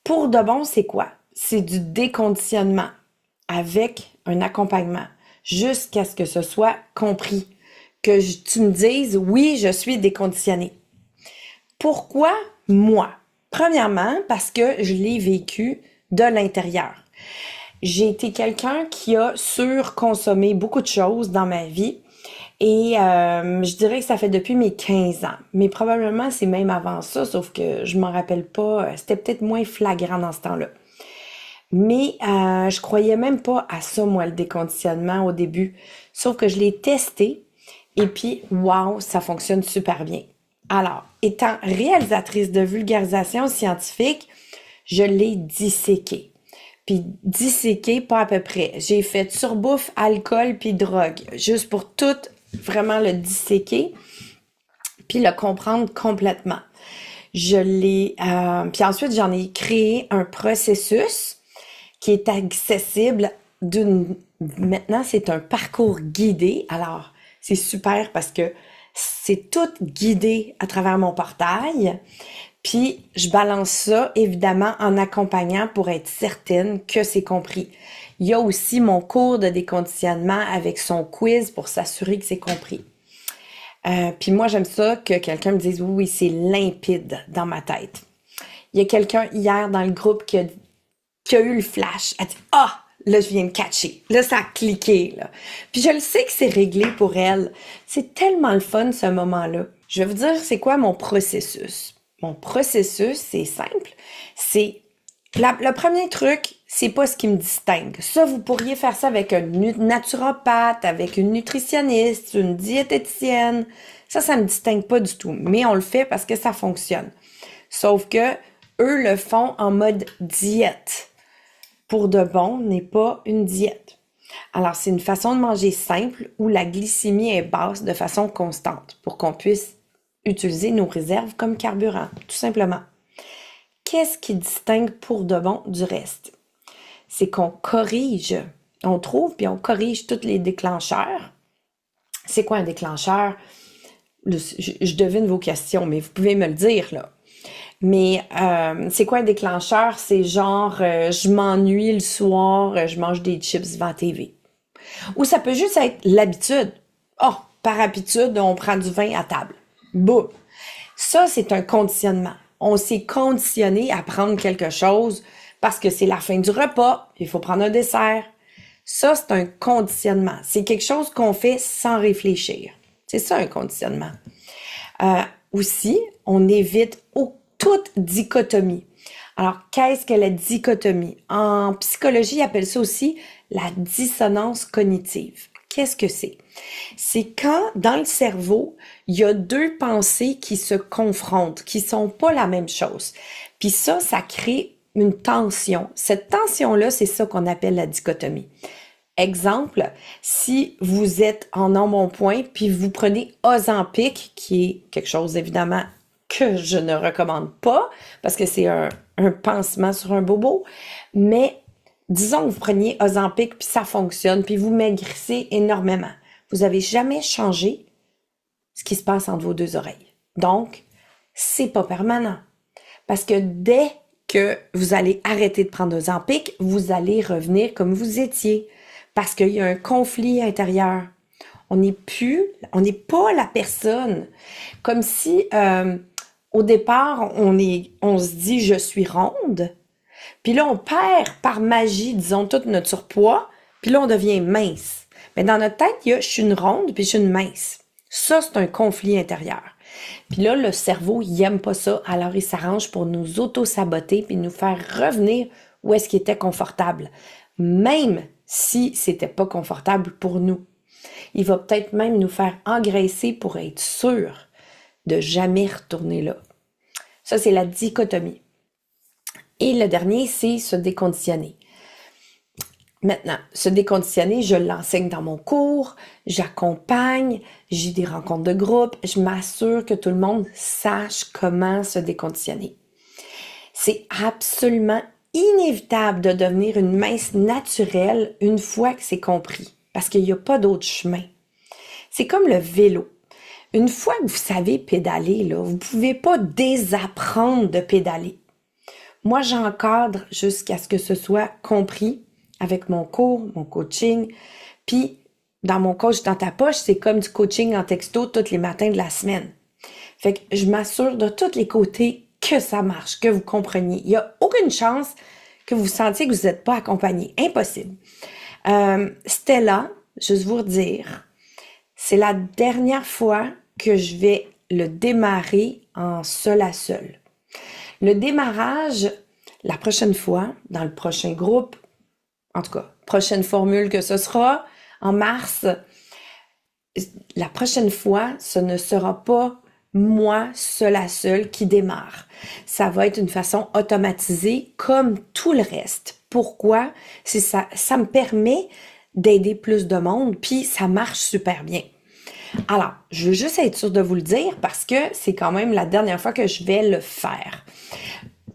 Pour de bon, c'est quoi? C'est du déconditionnement avec un accompagnement jusqu'à ce que ce soit compris. Tu me dises, oui, je suis déconditionné. Pourquoi moi? Premièrement, parce que je l'ai vécu de l'intérieur. J'ai été quelqu'un qui a surconsommé beaucoup de choses dans ma vie et je dirais que ça fait depuis mes 15 ans. Mais probablement c'est même avant ça, sauf que je m'en rappelle pas. C'était peut-être moins flagrant dans ce temps-là. Mais je croyais même pas à ça, moi, le déconditionnement au début. Sauf que je l'ai testé et puis, wow, ça fonctionne super bien. Alors, étant réalisatrice de vulgarisation scientifique, je l'ai disséqué. Puis disséqué, pas à peu près. J'ai fait surbouffe, alcool puis drogue, juste pour tout vraiment le disséquer puis le comprendre complètement. Puis ensuite, j'en ai créé un processus qui est accessible maintenant, c'est un parcours guidé. Alors, c'est super parce que c'est tout guidé à travers mon portail. Puis, je balance ça, évidemment, en accompagnant pour être certaine que c'est compris. Il y a aussi mon cours de déconditionnement avec son quiz pour s'assurer que c'est compris. Puis moi, j'aime ça que quelqu'un me dise, oui, oui, c'est limpide dans ma tête. Il y a quelqu'un hier dans le groupe qui a eu le flash. Elle dit, ah, là, je viens de catcher. Là, ça a cliqué, là. Puis je le sais que c'est réglé pour elle. C'est tellement le fun, ce moment-là. Je vais vous dire, c'est quoi mon processus. Mon processus, c'est simple. Le premier truc, c'est pas ce qui me distingue. Ça, vous pourriez faire ça avec un naturopathe, avec une nutritionniste, une diététicienne. Ça me distingue pas du tout. Mais on le fait parce que ça fonctionne. Sauf que eux le font en mode diète. Pour de bon n'est pas une diète. Alors, c'est une façon de manger simple où la glycémie est basse de façon constante pour qu'on puisse utiliser nos réserves comme carburant, tout simplement. Qu'est-ce qui distingue pour de bon du reste? C'est qu'on corrige, on trouve puis on corrige tous les déclencheurs. C'est quoi un déclencheur? Je devine vos questions, mais vous pouvez me le dire, là. Mais c'est quoi un déclencheur? C'est genre, je m'ennuie le soir, je mange des chips devant la TV. Ou ça peut juste être l'habitude. Oh, par habitude, on prend du vin à table. Boum! Ça, c'est un conditionnement. On s'est conditionné à prendre quelque chose parce que c'est la fin du repas, il faut prendre un dessert. Ça, c'est un conditionnement. C'est quelque chose qu'on fait sans réfléchir. C'est ça, un conditionnement. Aussi, on évite toute dichotomie. Alors, qu'est-ce que la dichotomie? En psychologie, ils appellent ça aussi la dissonance cognitive. Qu'est-ce que c'est? C'est quand, dans le cerveau, il y a deux pensées qui se confrontent, qui sont pas la même chose. Puis ça crée une tension. Cette tension-là, c'est ça qu'on appelle la dichotomie. Exemple, si vous êtes en embonpoint, puis vous prenez Ozempic, qui est quelque chose, évidemment, que je ne recommande pas, parce que c'est un pansement sur un bobo, mais disons que vous preniez Ozempic, puis ça fonctionne, puis vous maigrissez énormément. Vous avez jamais changé ce qui se passe entre vos deux oreilles. Donc, c'est pas permanent. Parce que dès que vous allez arrêter de prendre Ozempic, vous allez revenir comme vous étiez. Parce qu'il y a un conflit intérieur. On n'est pas la personne. Comme si, au départ, on se dit je suis ronde. Puis là, on perd par magie, disons, tout notre surpoids. Puis là, on devient mince. Mais dans notre tête, il y a je suis une ronde puis je suis une mince. Ça, c'est un conflit intérieur. Puis là, le cerveau, il aime pas ça. Alors, il s'arrange pour nous auto-saboter puis nous faire revenir où est-ce qu'il était confortable. Même si c'était pas confortable pour nous. Il va peut-être même nous faire engraisser pour être sûr de jamais retourner là. Ça, c'est la dichotomie. Et le dernier, c'est se déconditionner. Maintenant, se déconditionner, je l'enseigne dans mon cours, j'accompagne, j'ai des rencontres de groupe, je m'assure que tout le monde sache comment se déconditionner. C'est absolument inévitable de devenir une mince naturelle une fois que c'est compris, parce qu'il n'y a pas d'autre chemin. C'est comme le vélo. Une fois que vous savez pédaler, là, vous ne pouvez pas désapprendre de pédaler. moi, j'encadre jusqu'à ce que ce soit compris avec mon cours, mon coaching. Puis, dans mon coach dans ta poche, c'est comme du coaching en texto tous les matins de la semaine. Fait que je m'assure de tous les côtés que ça marche, que vous compreniez. Il n'y a aucune chance que vous sentiez que vous n'êtes pas accompagné. Impossible. Stella, juste vous dire, c'est la dernière fois que je vais le démarrer en seul à seul. Le démarrage, la prochaine fois, dans le prochain groupe, en tout cas, prochaine formule que ce sera, en mars, la prochaine fois, ce ne sera pas moi, seul à seul, qui démarre. Ça va être une façon automatisée comme tout le reste. Pourquoi? C'est ça, ça me permet d'aider plus de monde, puis ça marche super bien. Alors, je veux juste être sûre de vous le dire parce que c'est quand même la dernière fois que je vais le faire.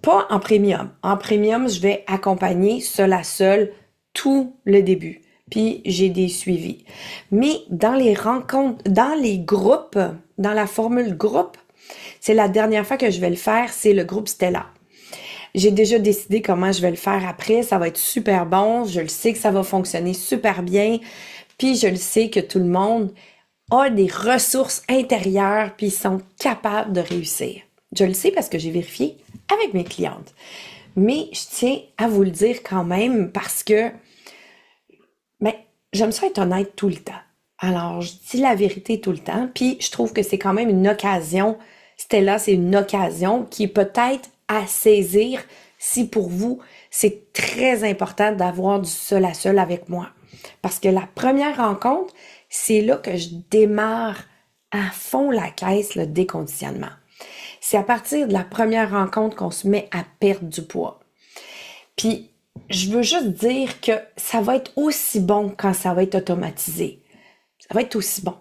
Pas en premium. En premium, je vais accompagner seul à seul tout le début. Puis j'ai des suivis. Mais dans les rencontres, dans les groupes, dans la formule groupe, c'est la dernière fois que je vais le faire, c'est le groupe Stella. J'ai déjà décidé comment je vais le faire après. Ça va être super bon. Je le sais que ça va fonctionner super bien. Puis je le sais que tout le monde a des ressources intérieures puis ils sont capables de réussir. Je le sais parce que j'ai vérifié avec mes clientes. Mais je tiens à vous le dire quand même parce que j'aime ça être honnête tout le temps. Alors, je dis la vérité tout le temps, puis je trouve que c'est quand même une occasion. Stella, c'est une occasion qui est peut-être à saisir si pour vous, c'est très important d'avoir du seul à seul avec moi. Parce que la première rencontre, c'est là que je démarre à fond la caisse, le déconditionnement. C'est à partir de la première rencontre qu'on se met à perdre du poids. Puis, je veux juste dire que ça va être aussi bon quand ça va être automatisé. Ça va être aussi bon.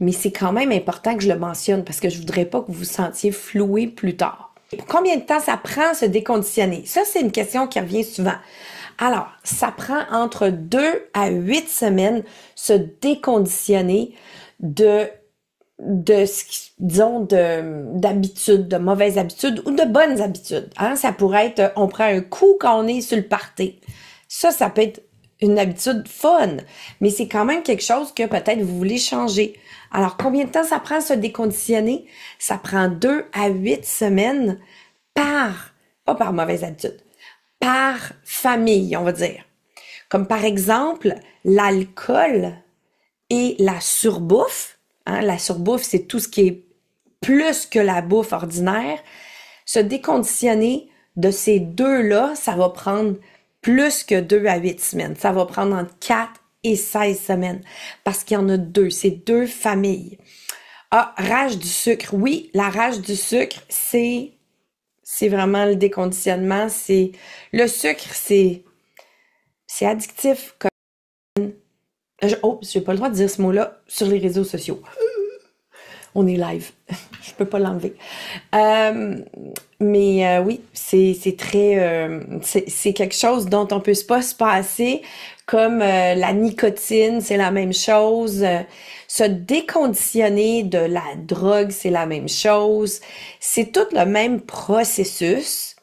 Mais c'est quand même important que je le mentionne parce que je voudrais pas que vous vous sentiez floué plus tard. Combien de temps ça prend se déconditionner? Ça, c'est une question qui revient souvent. Alors, ça prend entre 2 à 8 semaines se déconditionner disons, d'habitudes, de mauvaises habitudes ou de bonnes habitudes. Hein? Ça pourrait être, on prend un coup quand on est sur le party. Ça peut être une habitude fun, mais c'est quand même quelque chose que peut-être vous voulez changer. Alors, combien de temps ça prend se déconditionner? Ça prend 2 à 8 semaines pas par mauvaise habitude, par famille, on va dire. Comme par exemple, l'alcool et la surbouffe. Hein, la surbouffe, c'est tout ce qui est plus que la bouffe ordinaire. Se déconditionner de ces deux-là, ça va prendre plus que 2 à 8 semaines. Ça va prendre entre 4 et 16 semaines parce qu'il y en a deux. C'est deux familles. Ah, rage du sucre. Oui, la rage du sucre, c'est vraiment le déconditionnement. Le sucre, c'est addictif. J'ai pas le droit de dire ce mot-là sur les réseaux sociaux. On est live. Je peux pas l'enlever. Oui, c'est très... c'est quelque chose dont on peut pas se passer. Comme la nicotine, c'est la même chose. Se déconditionner de la drogue, c'est la même chose. C'est tout le même processus.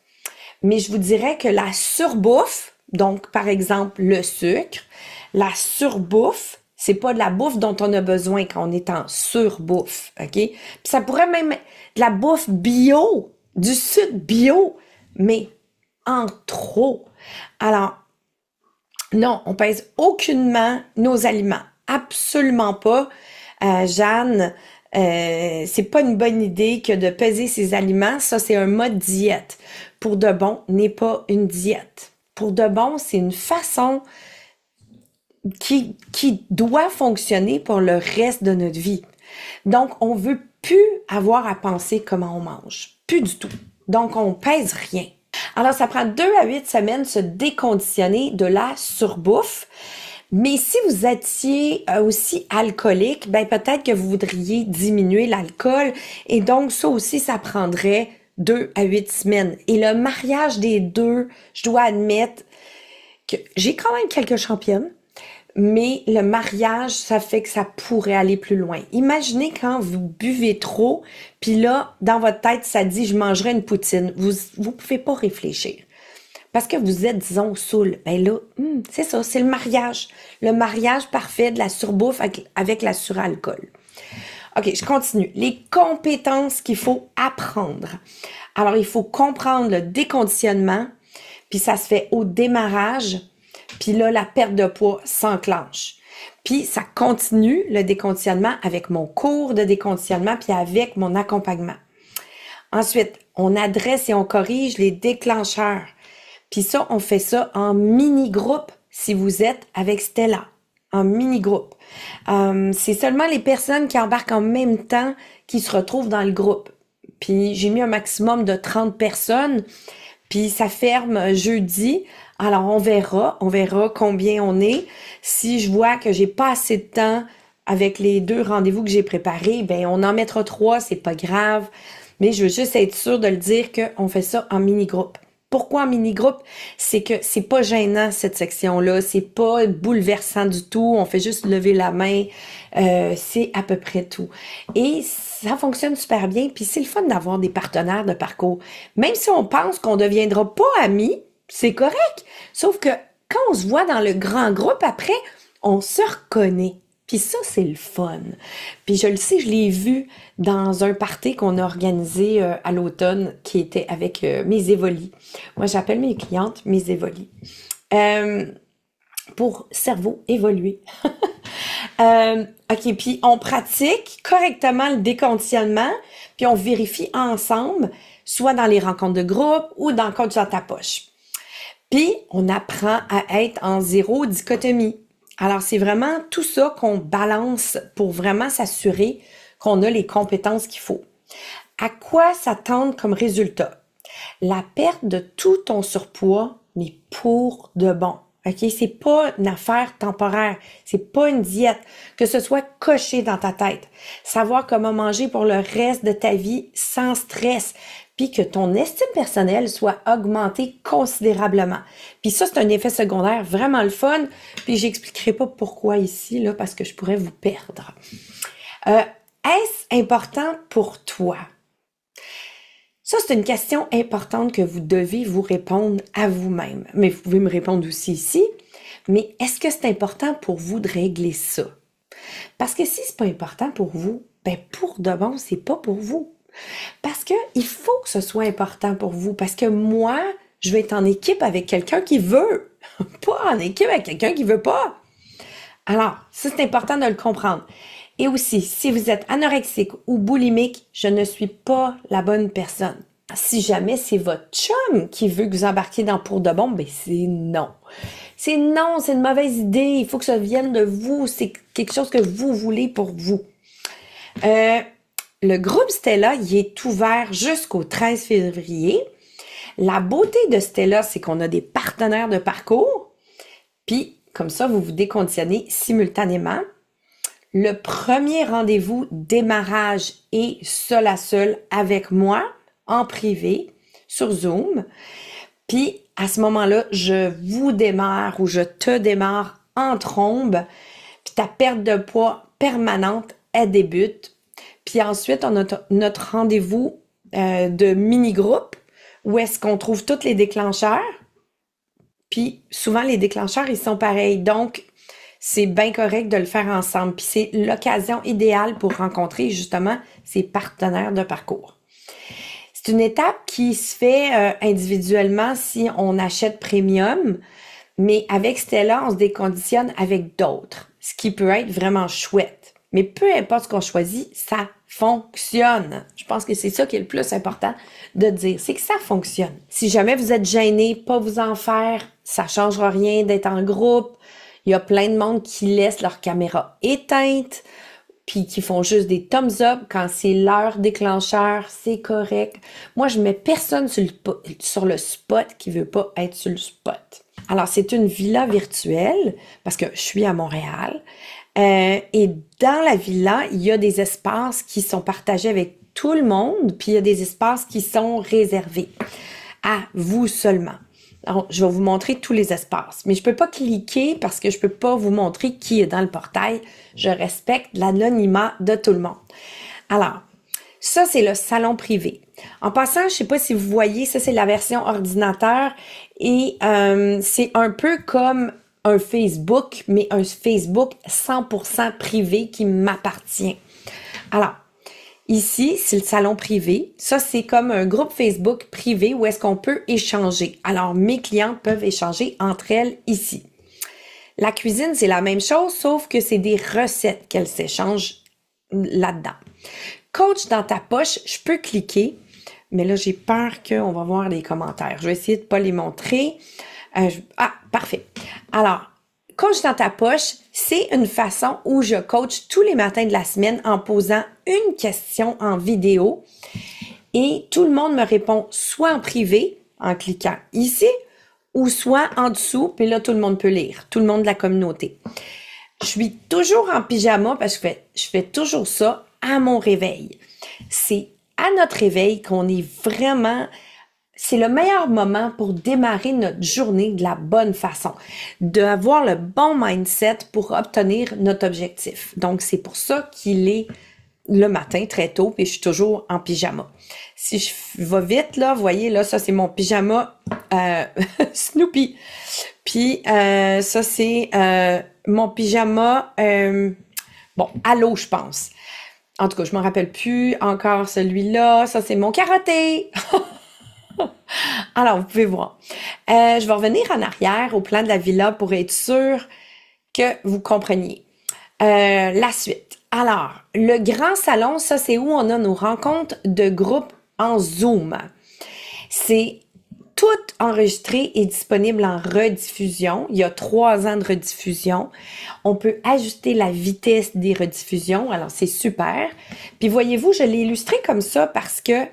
Mais je vous dirais que la surbouffe, donc par exemple le sucre, la surbouffe, c'est pas de la bouffe dont on a besoin quand on est en surbouffe, OK? Puis ça pourrait même être de la bouffe bio, du sucre bio, mais en trop. Alors, non, on pèse aucunement nos aliments. Absolument pas. Jeanne, c'est pas une bonne idée que de peser ses aliments. Ça, c'est un mode diète. Pour de bon, n'est pas une diète. Pour de bon, c'est une façon qui doit fonctionner pour le reste de notre vie. Donc, on veut plus avoir à penser comment on mange. Plus du tout. Donc, on pèse rien. Alors, ça prend 2 à 8 semaines se déconditionner de la surbouffe. Mais si vous étiez aussi alcoolique, peut-être que vous voudriez diminuer l'alcool. Et donc, ça aussi, ça prendrait 2 à 8 semaines. Et le mariage des deux, je dois admettre que j'ai quand même quelques championnes. mais le mariage, ça fait que ça pourrait aller plus loin. Imaginez quand vous buvez trop, puis là, dans votre tête, ça dit « je mangerai une poutine ». Vous pouvez pas réfléchir. Parce que vous êtes, disons, saoul. Ben là, c'est ça, c'est le mariage. Le mariage parfait de la surbouffe avec la suralcool. OK, je continue. Les compétences qu'il faut apprendre. Alors, il faut comprendre le déconditionnement, puis ça se fait au démarrage, puis là, la perte de poids s'enclenche. Puis ça continue, le déconditionnement, avec mon cours de déconditionnement, puis avec mon accompagnement. Ensuite, on adresse et on corrige les déclencheurs. Puis ça, on fait ça en mini-groupe si vous êtes avec Stella. En mini-groupe. C'est seulement les personnes qui embarquent en même temps qui se retrouvent dans le groupe. Puis j'ai mis un maximum de 30 personnes. Puis ça ferme jeudi. Alors on verra combien on est. Si je vois que j'ai pas assez de temps avec les 2 rendez-vous que j'ai préparés, ben on en mettra 3, c'est pas grave. Mais je veux juste être sûre de le dire qu'on fait ça en mini-groupe. Pourquoi en mini-groupe? C'est que c'est pas gênant, cette section-là. C'est pas bouleversant du tout. On fait juste lever la main. C'est à peu près tout. Et ça fonctionne super bien. Puis c'est le fun d'avoir des partenaires de parcours. Même si on pense qu'on deviendra pas amis, c'est correct. Sauf que quand on se voit dans le grand groupe, après, on se reconnaît. Puis ça, c'est le fun. Puis je le sais, je l'ai vu dans un party qu'on a organisé à l'automne qui était avec mes évolies. Moi, j'appelle mes clientes mes évolies. Pour cerveau évolué. OK, puis on pratique correctement le déconditionnement, puis on vérifie ensemble, soit dans les rencontres de groupe ou dans Coach dans ta poche. Puis, on apprend à être en zéro dichotomie. Alors, c'est vraiment tout ça qu'on balance pour vraiment s'assurer qu'on a les compétences qu'il faut. À quoi s'attendre comme résultat? La perte de tout ton surpoids, mais pour de bon. OK? C'est pas une affaire temporaire. C'est pas une diète. Que ce soit coché dans ta tête. Savoir comment manger pour le reste de ta vie sans stress. Puis que ton estime personnelle soit augmentée considérablement. Puis ça, c'est un effet secondaire vraiment le fun. Puis j'expliquerai pas pourquoi ici, là, parce que je pourrais vous perdre. Est-ce important pour toi? Ça, c'est une question importante que vous devez vous répondre à vous-même. Mais vous pouvez me répondre aussi ici. Mais est-ce que c'est important pour vous de régler ça? Parce que si c'est pas important pour vous, ben pour de bon, c'est pas pour vous. Parce que il faut que ce soit important pour vous. Parce que moi, je vais être en équipe avec quelqu'un qui veut. Pas en équipe avec quelqu'un qui veut pas. Alors, ça, c'est important de le comprendre. Et aussi, si vous êtes anorexique ou boulimique, je ne suis pas la bonne personne. Si jamais c'est votre chum qui veut que vous embarquiez dans pour de bon, ben c'est non. C'est non, c'est une mauvaise idée. Il faut que ça vienne de vous. C'est quelque chose que vous voulez pour vous. Le groupe Stella, il est ouvert jusqu'au 13 février. La beauté de Stella, c'est qu'on a des partenaires de parcours. Puis, comme ça, vous vous déconditionnez simultanément. Le premier rendez-vous démarrage est seul à seul avec moi, en privé, sur Zoom. Puis, à ce moment-là, je vous démarre ou je te démarre en trombe. Puis, ta perte de poids permanente, elle débute. Puis ensuite, on a notre rendez-vous de mini-groupe où est-ce qu'on trouve tous les déclencheurs. Puis souvent, les déclencheurs, ils sont pareils. Donc, c'est bien correct de le faire ensemble. Puis c'est l'occasion idéale pour rencontrer justement ses partenaires de parcours. C'est une étape qui se fait individuellement si on achète premium, mais avec Stella, on se déconditionne avec d'autres, ce qui peut être vraiment chouette. Mais peu importe ce qu'on choisit, ça fonctionne. Je pense que c'est ça qui est le plus important de dire, c'est que ça fonctionne. Si jamais vous êtes gêné, pas vous en faire, ça changera rien d'être en groupe. Il y a plein de monde qui laissent leur caméra éteinte, puis qui font juste des thumbs up quand c'est leur déclencheur, c'est correct. Moi, je mets personne sur le spot qui veut pas être sur le spot. Alors, c'est une villa virtuelle, parce que je suis à Montréal. Et dans la villa, il y a des espaces qui sont partagés avec tout le monde, puis il y a des espaces qui sont réservés à vous seulement. Alors, je vais vous montrer tous les espaces, mais je peux pas cliquer parce que je peux pas vous montrer qui est dans le portail. Je respecte l'anonymat de tout le monde. Alors, ça, c'est le salon privé. En passant, je sais pas si vous voyez, ça, c'est la version ordinateur et c'est un peu comme un Facebook, mais un Facebook 100% privé qui m'appartient. Alors, ici, c'est le salon privé. Ça, c'est comme un groupe Facebook privé où est-ce qu'on peut échanger. Alors, mes clientes peuvent échanger entre elles ici. La cuisine, c'est la même chose, sauf que c'est des recettes qu'elles s'échangent là-dedans. Coach dans ta poche, je peux cliquer, mais là, j'ai peur qu'on va voir les commentaires. Je vais essayer de pas les montrer. Parfait. Alors, coach dans ta poche, c'est une façon où je coach tous les matins de la semaine en posant une question en vidéo et tout le monde me répond soit en privé, en cliquant ici, ou soit en dessous, puis là, tout le monde peut lire, tout le monde de la communauté. Je suis toujours en pyjama parce que je fais toujours ça à mon réveil. C'est à notre réveil qu'on est vraiment... C'est le meilleur moment pour démarrer notre journée de la bonne façon, d'avoir le bon mindset pour obtenir notre objectif. Donc, c'est pour ça qu'il est le matin très tôt, puis je suis toujours en pyjama. Si je vais vite, là, vous voyez, là, ça, c'est mon pyjama Snoopy. Puis, ça, c'est mon pyjama, à l'eau, je pense. En tout cas, je m'en rappelle plus encore celui-là. Ça, c'est mon karaté. Alors, vous pouvez voir. Je vais revenir en arrière au plan de la villa pour être sûr que vous compreniez. La suite. Alors, le grand salon, ça, c'est où on a nos rencontres de groupe en Zoom. C'est tout enregistré et disponible en rediffusion. Il y a 3 ans de rediffusion. On peut ajuster la vitesse des rediffusions. Alors, c'est super. Puis, voyez-vous, je l'ai illustré comme ça parce que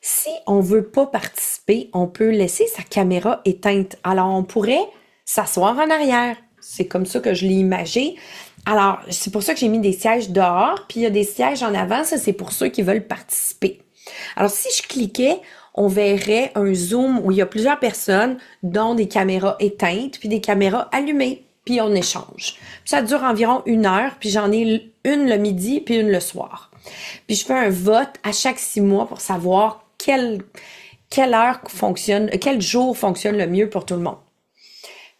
si on veut pas participer, on peut laisser sa caméra éteinte. Alors, on pourrait s'asseoir en arrière. C'est comme ça que je l'ai imagé. Alors, c'est pour ça que j'ai mis des sièges dehors, puis il y a des sièges en avant. Ça, c'est pour ceux qui veulent participer. Alors, si je cliquais, on verrait un Zoom où il y a plusieurs personnes, dont des caméras éteintes, puis des caméras allumées, puis on échange. Ça dure environ 1 heure, puis j'en ai une le midi, puis une le soir. Puis je fais un vote à chaque 6 mois pour savoir quelle heure fonctionne, quel jour fonctionne le mieux pour tout le monde.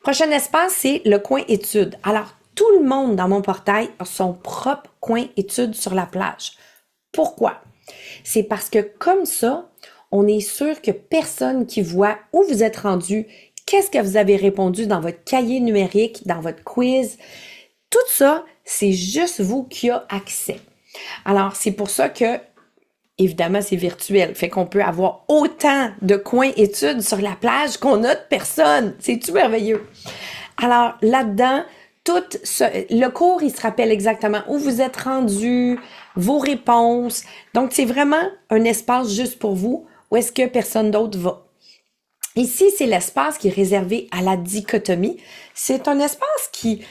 Prochain espace, c'est le coin études. Alors, tout le monde dans mon portail a son propre coin études sur la plage. Pourquoi? C'est parce que comme ça, on est sûr que personne qui voit où vous êtes rendu, qu'est-ce que vous avez répondu dans votre cahier numérique, dans votre quiz, tout ça, c'est juste vous qui avez accès. Alors, c'est pour ça que, évidemment, c'est virtuel. Fait qu'on peut avoir autant de coins études sur la plage qu'on a de personnes. C'est-tu merveilleux? Alors, là-dedans, le cours, il se rappelle exactement où vous êtes rendu, vos réponses. Donc, c'est vraiment un espace juste pour vous où est-ce que personne d'autre va. Ici, c'est l'espace qui est réservé à la dichotomie. C'est un espace qui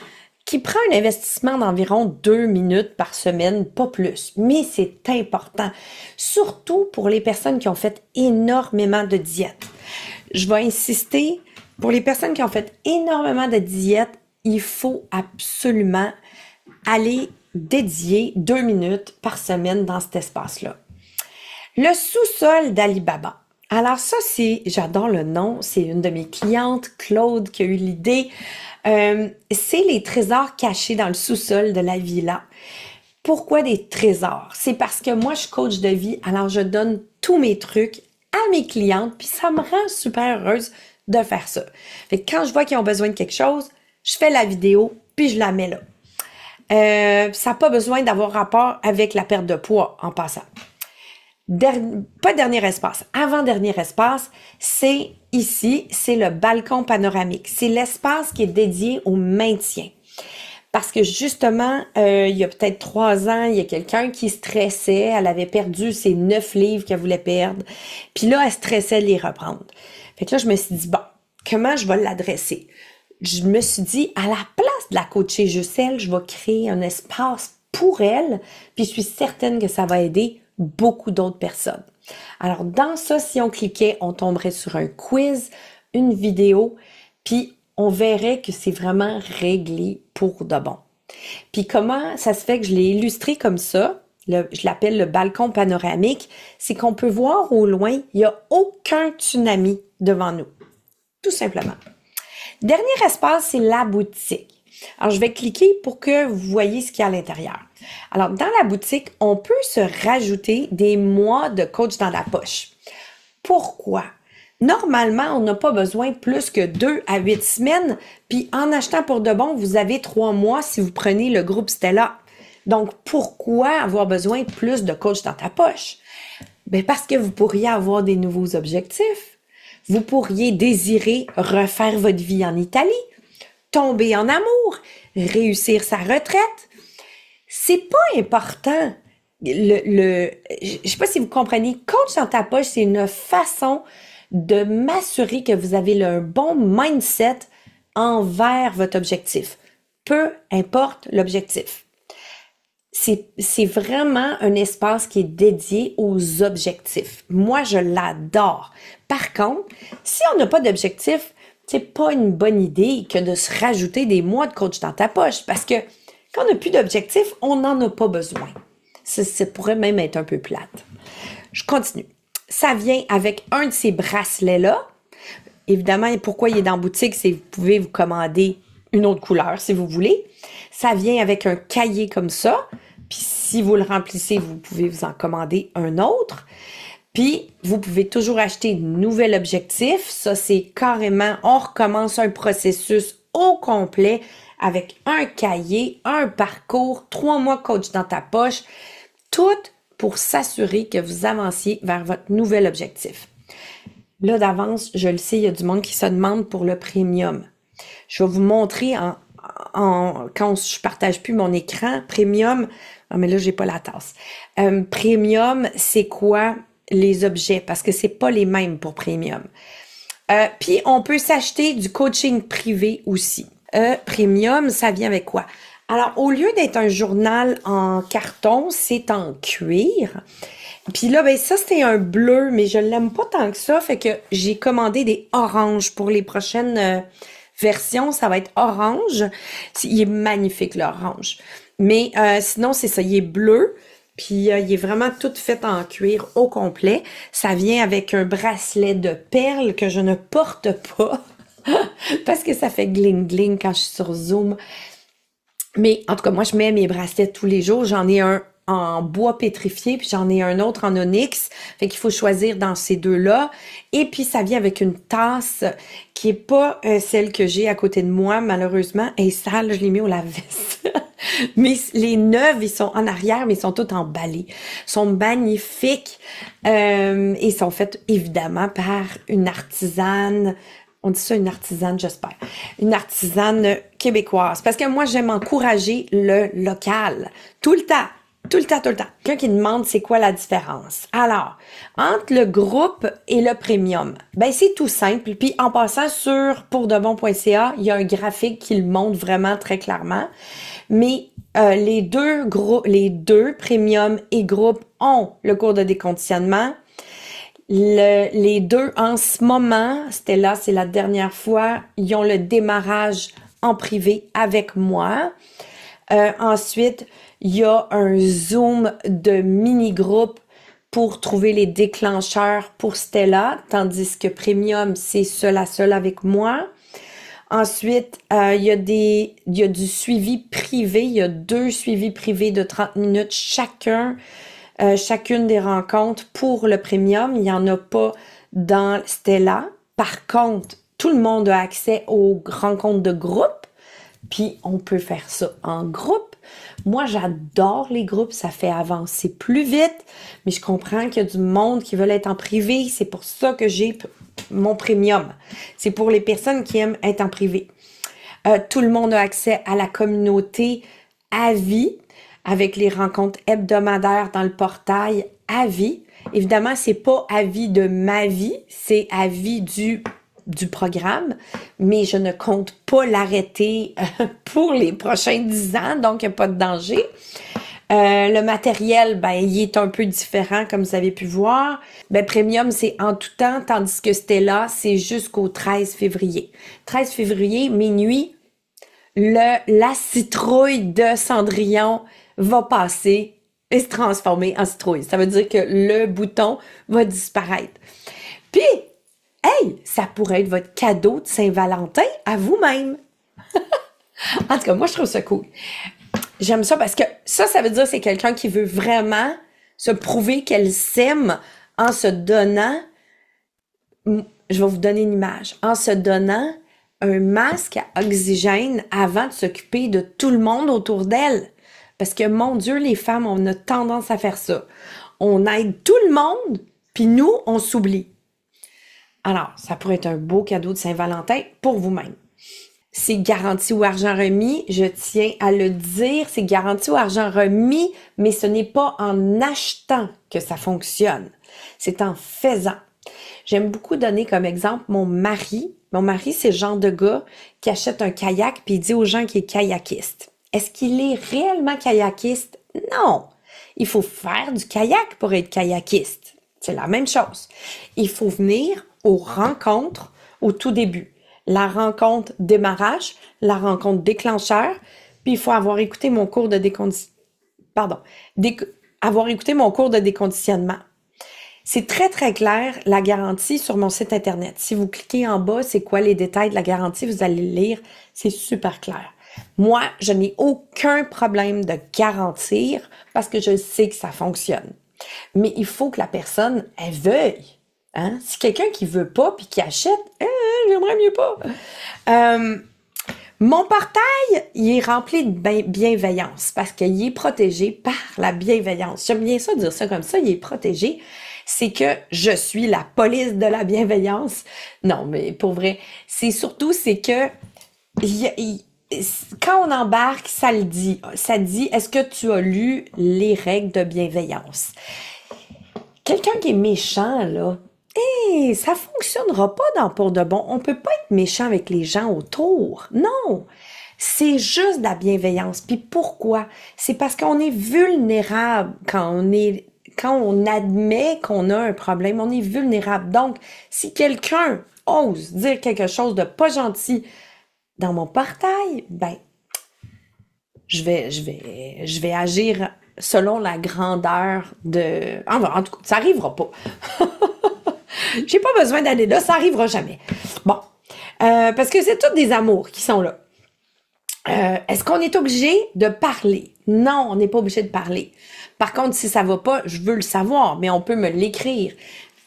prend un investissement d'environ 2 minutes par semaine, pas plus. Mais c'est important, surtout pour les personnes qui ont fait énormément de diètes. Je vais insister, pour les personnes qui ont fait énormément de diètes, il faut absolument aller dédier 2 minutes par semaine dans cet espace-là. Le sous-sol d'Alibaba. Alors ça, j'adore le nom, c'est une de mes clientes, Claude, qui a eu l'idée. C'est les trésors cachés dans le sous-sol de la villa. Pourquoi des trésors? C'est parce que moi, je suis coach de vie, alors je donne tous mes trucs à mes clientes, puis ça me rend super heureuse de faire ça. Fait que quand je vois qu'ils ont besoin de quelque chose, je fais la vidéo, puis je la mets là. Ça n'a pas besoin d'avoir rapport avec la perte de poids en passant. Pas dernier espace, avant-dernier espace, c'est ici, c'est le balcon panoramique. C'est l'espace qui est dédié au maintien. Parce que justement, il y a peut-être 3 ans, il y a quelqu'un qui stressait, elle avait perdu ses 9 livres qu'elle voulait perdre, puis là, elle stressait de les reprendre. Fait que là, je me suis dit, bon, comment je vais l'adresser? Je me suis dit, à la place de la coacher juste elle, je vais créer un espace pour elle, puis je suis certaine que ça va aider beaucoup d'autres personnes. Alors, dans ça, si on cliquait, on tomberait sur un quiz une vidéo, puis on verrait que c'est vraiment réglé pour de bon. Puis comment ça se fait que je l'ai illustré comme ça? Je l'appelle le balcon panoramique. C'est qu'on peut voir au loin, il n'y a aucun tsunami devant nous. Tout simplement. Dernier espace, c'est la boutique. Alors, je vais cliquer pour que vous voyez ce qu'il y a à l'intérieur. Alors, dans la boutique, on peut se rajouter des mois de coach dans la poche. Pourquoi? Normalement, on n'a pas besoin plus que 2 à 8 semaines, puis en achetant pour de bon, vous avez 3 mois si vous prenez le groupe Stella. Donc, pourquoi avoir besoin de plus de coach dans ta poche? Bien, parce que vous pourriez avoir des nouveaux objectifs. Vous pourriez désirer refaire votre vie en Italie, tomber en amour, réussir sa retraite. C'est pas important. Je sais pas si vous comprenez, coach dans ta poche, c'est une façon de m'assurer que vous avez un bon mindset envers votre objectif. Peu importe l'objectif. C'est vraiment un espace qui est dédié aux objectifs. Moi, je l'adore. Par contre, si on n'a pas d'objectif, c'est pas une bonne idée que de se rajouter des mois de coach dans ta poche parce que quand on n'a plus d'objectif, on n'en a pas besoin. Ça pourrait même être un peu plate. Je continue. Ça vient avec un de ces bracelets-là. Évidemment, pourquoi il est dans la boutique, c'est que vous pouvez vous commander une autre couleur si vous voulez. Ça vient avec un cahier comme ça. Puis si vous le remplissez, vous pouvez vous en commander un autre. Puis vous pouvez toujours acheter de nouvel objectif. Ça, c'est carrément, on recommence un processus au complet avec un cahier, un parcours, 3 mois coach dans ta poche. Tout pour s'assurer que vous avanciez vers votre nouvel objectif. Là, d'avance, je le sais, il y a du monde qui se demande pour le premium. Je vais vous montrer quand je partage plus mon écran, premium. Ah, mais là, j'ai pas la tasse. Premium, c'est quoi les objets? Parce que c'est pas les mêmes pour premium. Puis, on peut s'acheter du coaching privé aussi. Premium, ça vient avec quoi? Alors, au lieu d'être un journal en carton, c'est en cuir. Puis là, ben ça, c'était un bleu, mais je l'aime pas tant que ça. Fait que j'ai commandé des oranges pour les prochaines versions. Ça va être orange. Il est magnifique, l'orange. Mais sinon, c'est ça. Il est bleu. Puis il est vraiment tout fait en cuir au complet. Ça vient avec un bracelet de perles que je ne porte pas. Parce que ça fait gling-gling quand je suis sur Zoom. Mais en tout cas, moi, je mets mes bracelets tous les jours. J'en ai un en bois pétrifié, puis j'en ai un autre en onyx. Fait qu'il faut choisir dans ces deux-là. Et puis, ça vient avec une tasse qui est pas celle que j'ai à côté de moi, malheureusement. Elle est sale, je l'ai mis au lave-vaisselle. Mais les neuves, ils sont en arrière, mais ils sont tous emballés. Ils sont magnifiques. Ils sont faits, évidemment, par une artisane. On dit ça, une artisane, j'espère. Une artisane québécoise. Parce que moi, j'aime encourager le local. Tout le temps. Tout le temps, tout le temps. Quelqu'un qui demande c'est quoi la différence. Alors, entre le groupe et le premium, ben c'est tout simple. Puis en passant sur pourdebon.ca, il y a un graphique qui le montre vraiment très clairement. Mais les deux, premium et groupe, ont le cours de déconditionnement. Les deux, en ce moment, c'est la dernière fois, ils ont le démarrage en privé avec moi. Ensuite, il y a un Zoom de mini-groupe pour trouver les déclencheurs pour Stella, tandis que Premium, c'est seul à seul avec moi. Ensuite, il y a du suivi privé. Il y a 2 suivis privés de 30 minutes chacune des rencontres pour le Premium. Il n'y en a pas dans Stella. Par contre, tout le monde a accès aux rencontres de groupe. Puis, on peut faire ça en groupe. Moi, j'adore les groupes. Ça fait avancer plus vite. Mais je comprends qu'il y a du monde qui veut être en privé. C'est pour ça que j'ai mon premium. C'est pour les personnes qui aiment être en privé. Tout le monde a accès à la communauté à vie avec les rencontres hebdomadaires dans le portail à vie. Évidemment, c'est pas à vie de ma vie. C'est à vie du programme, mais je ne compte pas l'arrêter pour les prochains 10 ans, donc il n'y a pas de danger. Le matériel, ben, il est un peu différent, comme vous avez pu voir. Ben, Premium, c'est en tout temps, tandis que Stella, c'est jusqu'au 13 février. 13 février, minuit, la citrouille de Cendrillon va passer et se transformer en citrouille. Ça veut dire que le bouton va disparaître. Puis, hey, ça pourrait être votre cadeau de Saint-Valentin à vous-même. En tout cas, moi, je trouve ça cool. J'aime ça parce que ça veut dire que c'est quelqu'un qui veut vraiment se prouver qu'elle s'aime en se donnant, je vais vous donner une image, en se donnant un masque à oxygène avant de s'occuper de tout le monde autour d'elle. Parce que, mon Dieu, les femmes, on a tendance à faire ça. On aide tout le monde, puis nous, on s'oublie. Alors, ça pourrait être un beau cadeau de Saint-Valentin pour vous-même. C'est garanti ou argent remis, je tiens à le dire, c'est garanti ou argent remis, mais ce n'est pas en achetant que ça fonctionne, c'est en faisant. J'aime beaucoup donner comme exemple mon mari. Mon mari, c'est le genre de gars qui achète un kayak puis il dit aux gens qu'il est kayakiste. Est-ce qu'il est réellement kayakiste? Non! Il faut faire du kayak pour être kayakiste. C'est la même chose. Il faut venir aux rencontres au tout début. La rencontre démarrage, la rencontre déclencheur, puis il faut avoir écouté mon cours de avoir écouté mon cours de déconditionnement. C'est très, très clair, la garantie sur mon site Internet. Si vous cliquez en bas, c'est quoi les détails de la garantie, vous allez le lire, c'est super clair. Moi, je n'ai aucun problème de garantir parce que je sais que ça fonctionne. Mais il faut que la personne, elle veuille. Hein? Si quelqu'un qui veut pas puis qui achète, j'aimerais mieux pas. Mon portail, il est rempli de bienveillance parce qu'il est protégé par la bienveillance. J'aime bien ça dire ça comme ça, il est protégé. C'est que je suis la police de la bienveillance. Non, mais pour vrai, c'est que quand on embarque, ça le dit. Ça dit, est-ce que tu as lu les règles de bienveillance? Quelqu'un qui est méchant, là, ça fonctionnera pas dans Pour de bon. On peut pas être méchant avec les gens autour. Non! C'est juste de la bienveillance. Puis pourquoi? C'est parce qu'on est vulnérable quand on admet qu'on a un problème. On est vulnérable. Donc, si quelqu'un ose dire quelque chose de pas gentil dans mon portail, ben, je vais agir selon la grandeur de... En tout cas, ça arrivera pas. J'ai pas besoin d'aller là, ça arrivera jamais. Bon, parce que c'est tous des amours qui sont là. Est-ce qu'on est obligé de parler? Non, on n'est pas obligé de parler. Par contre, si ça va pas, je veux le savoir, mais on peut me l'écrire.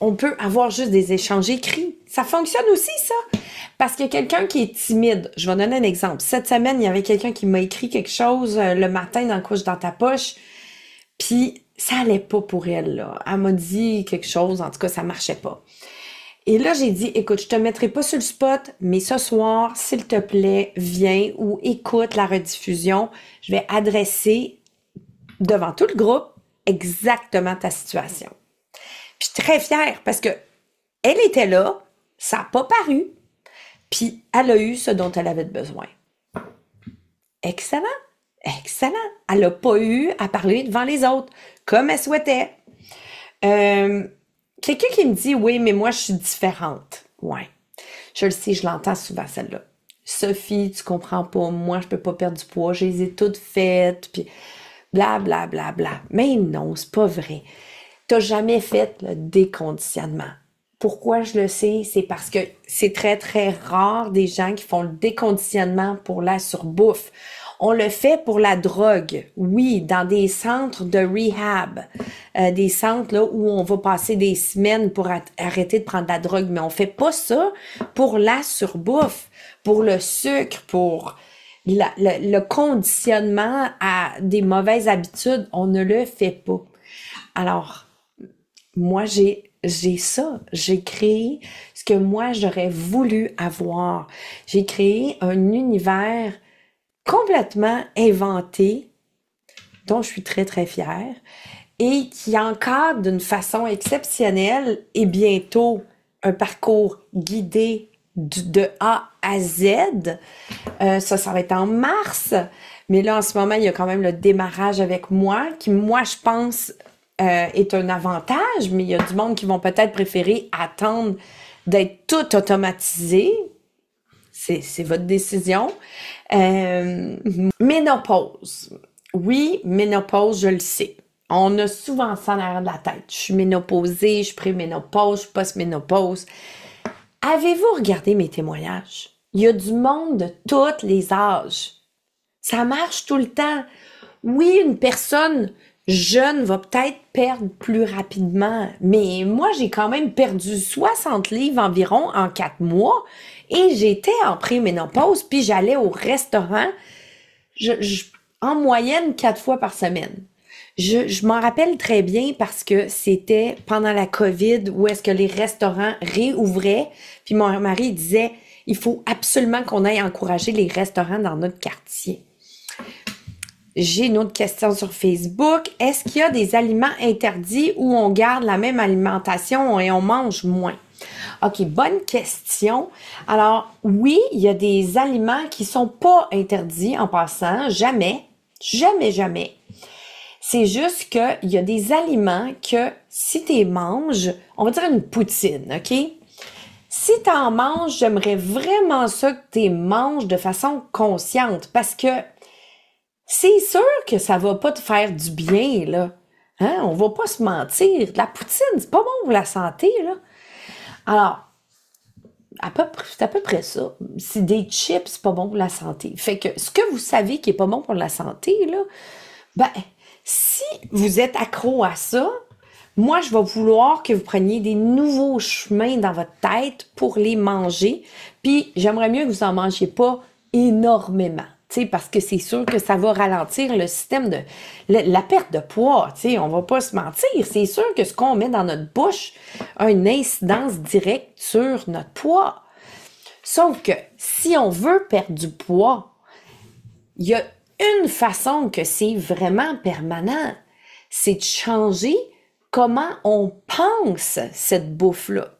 On peut avoir juste des échanges écrits. Ça fonctionne aussi, ça. Parce que quelqu'un qui est timide, je vais donner un exemple. Cette semaine, il y avait quelqu'un qui m'a écrit quelque chose le matin dans le couche dans ta poche, puis ça allait pas pour elle, là. Elle m'a dit quelque chose, en tout cas, ça marchait pas. Et là, j'ai dit, écoute, je te mettrai pas sur le spot, mais ce soir, s'il te plaît, viens ou écoute la rediffusion. Je vais adresser devant tout le groupe exactement ta situation. Puis je suis très fière parce que elle était là, ça n'a pas paru, puis elle a eu ce dont elle avait besoin. Excellent, excellent. Elle n'a pas eu à parler devant les autres, comme elle souhaitait. Quelqu'un qui me dit, oui, mais moi, je suis différente. Ouais, je le sais, je l'entends souvent, celle-là. Sophie, tu comprends pas, moi, je peux pas perdre du poids, je les ai toutes faites, puis bla, bla, bla, bla. Mais non, c'est pas vrai. T'as jamais fait le déconditionnement. Pourquoi je le sais? C'est parce que c'est très, très rare des gens qui font le déconditionnement pour la surbouffe. On le fait pour la drogue, oui, dans des centres de rehab, des centres là où on va passer des semaines pour arrêter de prendre de la drogue, mais on fait pas ça pour la surbouffe, pour le sucre, pour le conditionnement à des mauvaises habitudes, on ne le fait pas. Alors, moi, j'ai ça. J'ai créé ce que moi, j'aurais voulu avoir. J'ai créé un univers complètement inventé, dont je suis très, très fière, et qui encadre d'une façon exceptionnelle et bientôt un parcours guidé de A à Z. Ça va être en mars. Mais là, en ce moment, il y a quand même le démarrage avec moi, qui, moi, je pense, est un avantage, mais il y a du monde qui vont peut-être préférer attendre d'être tout automatisé. C'est votre décision. Euh, Ménopause. Oui, ménopause, je le sais. On a souvent ça en arrière de la tête. Je suis ménopausée, je suis préménopause, je suis post-ménopause. Avez-vous regardé mes témoignages? Il y a du monde de tous les âges. Ça marche tout le temps. Oui, une personne jeune va peut-être perdre plus rapidement, mais moi, j'ai quand même perdu 60 livres environ en 4 mois et j'étais en préménopause, puis j'allais au restaurant en moyenne 4 fois par semaine. Je m'en rappelle très bien parce que c'était pendant la COVID où est-ce que les restaurants réouvraient. Puis mon mari disait, il faut absolument qu'on aille encourager les restaurants dans notre quartier. J'ai une autre question sur Facebook. Est-ce qu'il y a des aliments interdits où on garde la même alimentation et on mange moins? OK, bonne question. Alors, oui, il y a des aliments qui sont pas interdits en passant. Jamais, jamais, jamais. C'est juste qu'il y a des aliments que si tu les manges, on va dire une poutine, OK? Si tu en manges, j'aimerais vraiment ça que tu les manges de façon consciente parce que c'est sûr que ça va pas te faire du bien, là. Hein? On va pas se mentir. La poutine, c'est pas bon pour la santé, là. Alors, c'est à peu près ça. C'est des chips, c'est pas bon pour la santé. Fait que ce que vous savez qui est pas bon pour la santé, là, ben, si vous êtes accro à ça, moi, je vais vouloir que vous preniez des nouveaux chemins dans votre tête pour les manger. Puis, j'aimerais mieux que vous en mangiez pas énormément. Parce que c'est sûr que ça va ralentir le système de la perte de poids. On va pas se mentir. C'est sûr que ce qu'on met dans notre bouche a une incidence directe sur notre poids. Sauf que si on veut perdre du poids, il y a une façon que c'est vraiment permanent, c'est de changer comment on pense cette bouffe-là.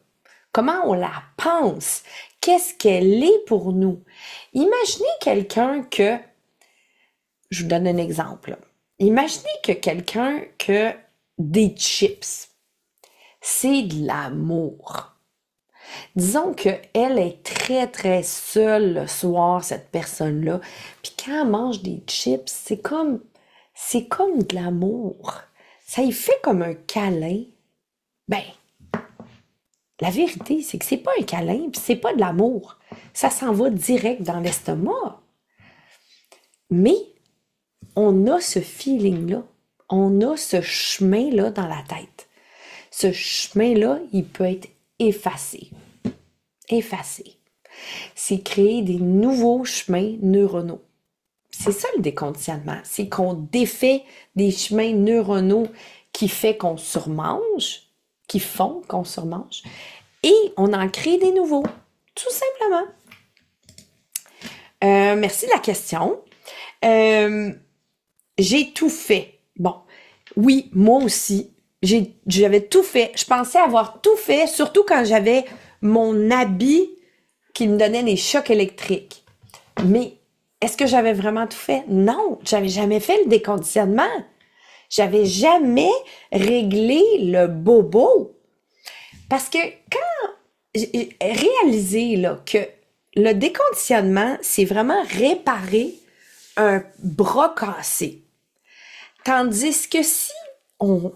Comment on la pense. Qu'est-ce qu'elle est pour nous? Imaginez quelqu'un que, je vous donne un exemple. Là. Imaginez que quelqu'un que des chips, c'est de l'amour. Disons qu'elle est très, très seule le soir, cette personne-là. Puis quand elle mange des chips, c'est comme de l'amour. Ça y fait comme un câlin. Ben, la vérité, c'est que c'est pas un câlin, puis c'est pas de l'amour. Ça s'en va direct dans l'estomac. Mais on a ce feeling-là. On a ce chemin-là dans la tête. Ce chemin-là, il peut être effacé. Effacé. C'est créer des nouveaux chemins neuronaux. C'est ça le déconditionnement. C'est qu'on défait des chemins neuronaux qui fait qu'on surmange, qui font qu'on surmange, et on en crée des nouveaux. Tout simplement. Merci de la question. J'ai tout fait. Bon, oui, moi aussi. J'avais tout fait. Je pensais avoir tout fait, surtout quand j'avais mon habit qui me donnait des chocs électriques. Mais est-ce que j'avais vraiment tout fait? Non, j'avais jamais fait le déconditionnement. J'avais jamais réglé le bobo. Parce que quand j'ai réalisé là, que le déconditionnement, c'est vraiment réparer un bras cassé. Tandis que si on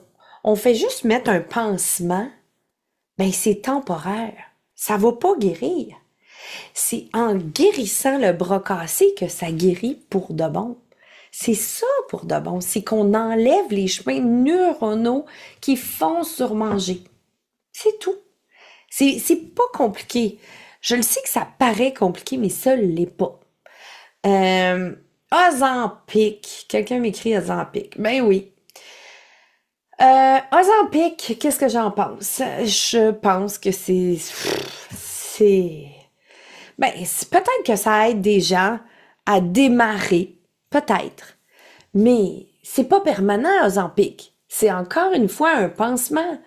fait juste mettre un pansement, ben c'est temporaire. Ça va pas guérir. C'est en guérissant le bras cassé que ça guérit pour de bon. C'est ça pour de bon. C'est qu'on enlève les chemins neuronaux qui font surmanger. C'est tout. C'est pas compliqué. Je le sais que ça paraît compliqué, mais ça l'est pas. Ozempic. Quelqu'un m'écrit Ozempic. Ben oui. Ozempic, qu'est-ce que j'en pense? Je pense que peut-être que ça aide des gens à démarrer. Peut-être. Mais c'est pas permanent, Ozempic. C'est encore une fois un pansement.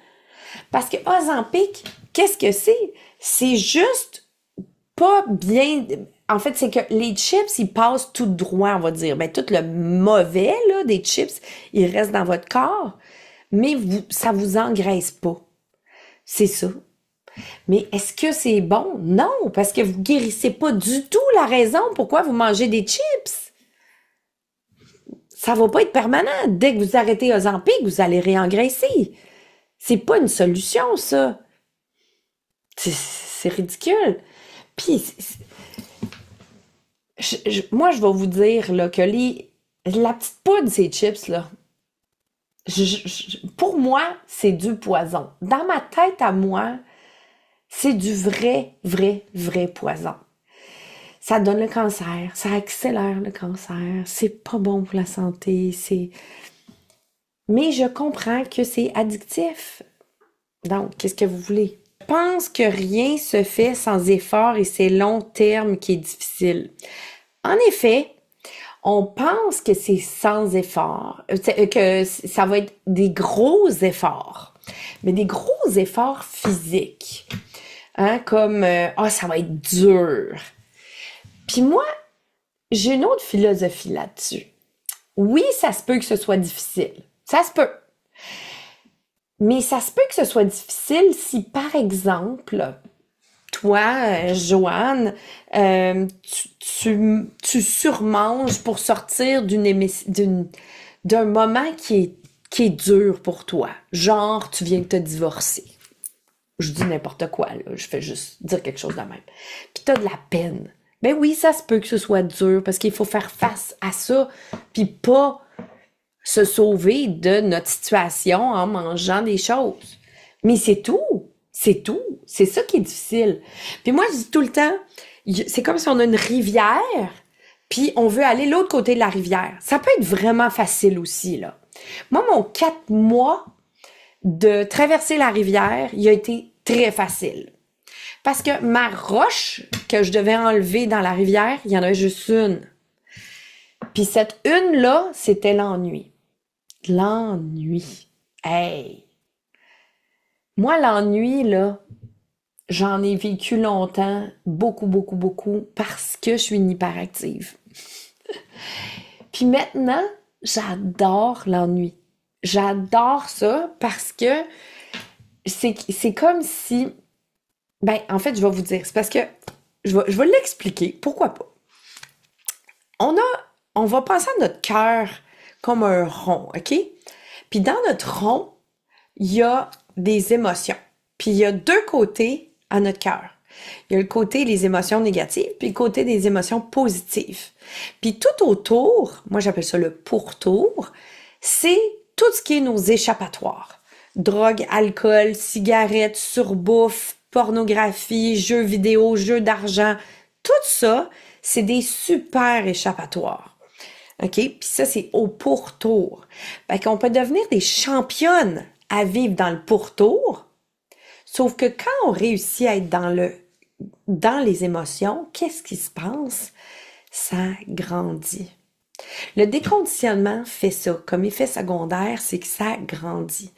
Parce que Ozempic, qu'est-ce que c'est? C'est juste pas bien... en fait, c'est que les chips, ils passent tout droit, on va dire. Ben, tout le mauvais, là, des chips, il reste dans votre corps, mais ça vous engraisse pas. C'est ça. Mais est-ce que c'est bon? Non, parce que vous guérissez pas du tout la raison pourquoi vous mangez des chips. Ça va pas être permanent. Dès que vous arrêtez Ozempic, vous allez réengraisser. C'est pas une solution, ça. C'est ridicule. Puis, moi, je vais vous dire là, que la petite poudre, ces chips, là, pour moi, c'est du poison. Dans ma tête à moi, c'est du vrai, vrai, vrai poison. Ça donne le cancer, ça accélère le cancer, c'est pas bon pour la santé, Mais je comprends que c'est addictif. Donc, qu'est-ce que vous voulez? Je pense que rien se fait sans effort et c'est long terme qui est difficile. En effet, on pense que c'est sans effort, que ça va être des gros efforts, mais des gros efforts physiques, hein, comme ça va être dur. Puis moi, j'ai une autre philosophie là-dessus. Oui, ça se peut que ce soit difficile, ça se peut. Mais ça se peut que ce soit difficile si, par exemple, toi, Joanne, tu surmanges pour sortir d'un moment qui est dur pour toi. Genre, tu viens de te divorcer. Je dis n'importe quoi, là. Je fais juste dire quelque chose de même. Puis t'as de la peine. Ben oui, ça se peut que ce soit dur parce qu'il faut faire face à ça, puis pas se sauver de notre situation en mangeant des choses. Mais c'est tout. C'est tout. C'est ça qui est difficile. Puis moi, je dis tout le temps, c'est comme si on a une rivière, puis on veut aller l'autre côté de la rivière. Ça peut être vraiment facile aussi, là. Moi, mon 4 mois de traverser la rivière, il a été très facile. Parce que ma roche que je devais enlever dans la rivière, il y en avait juste une. Puis cette une-là, c'était l'ennui. L'ennui. Hey! Moi, l'ennui, là, j'en ai vécu longtemps, beaucoup, beaucoup, beaucoup, parce que je suis une hyperactive. Puis maintenant, j'adore l'ennui. J'adore ça parce que c'est comme si... Ben, en fait, je vais vous dire, c'est parce que je vais l'expliquer. Pourquoi pas? On va penser à notre cœur comme un rond, OK? Puis dans notre rond, il y a des émotions. Puis il y a deux côtés à notre cœur. Il y a le côté des émotions négatives, puis le côté des émotions positives. Puis tout autour, moi j'appelle ça le pourtour, c'est tout ce qui est nos échappatoires. Drogue, alcool, cigarettes, surbouffe, pornographie, jeux vidéo, jeux d'argent, tout ça, c'est des super échappatoires. OK? Puis ça, c'est au pourtour. Fait qu'on peut devenir des championnes à vivre dans le pourtour, sauf que quand on réussit à être dans les émotions, qu'est-ce qui se passe? Ça grandit. Le déconditionnement fait ça. Comme effet secondaire, c'est que ça grandit.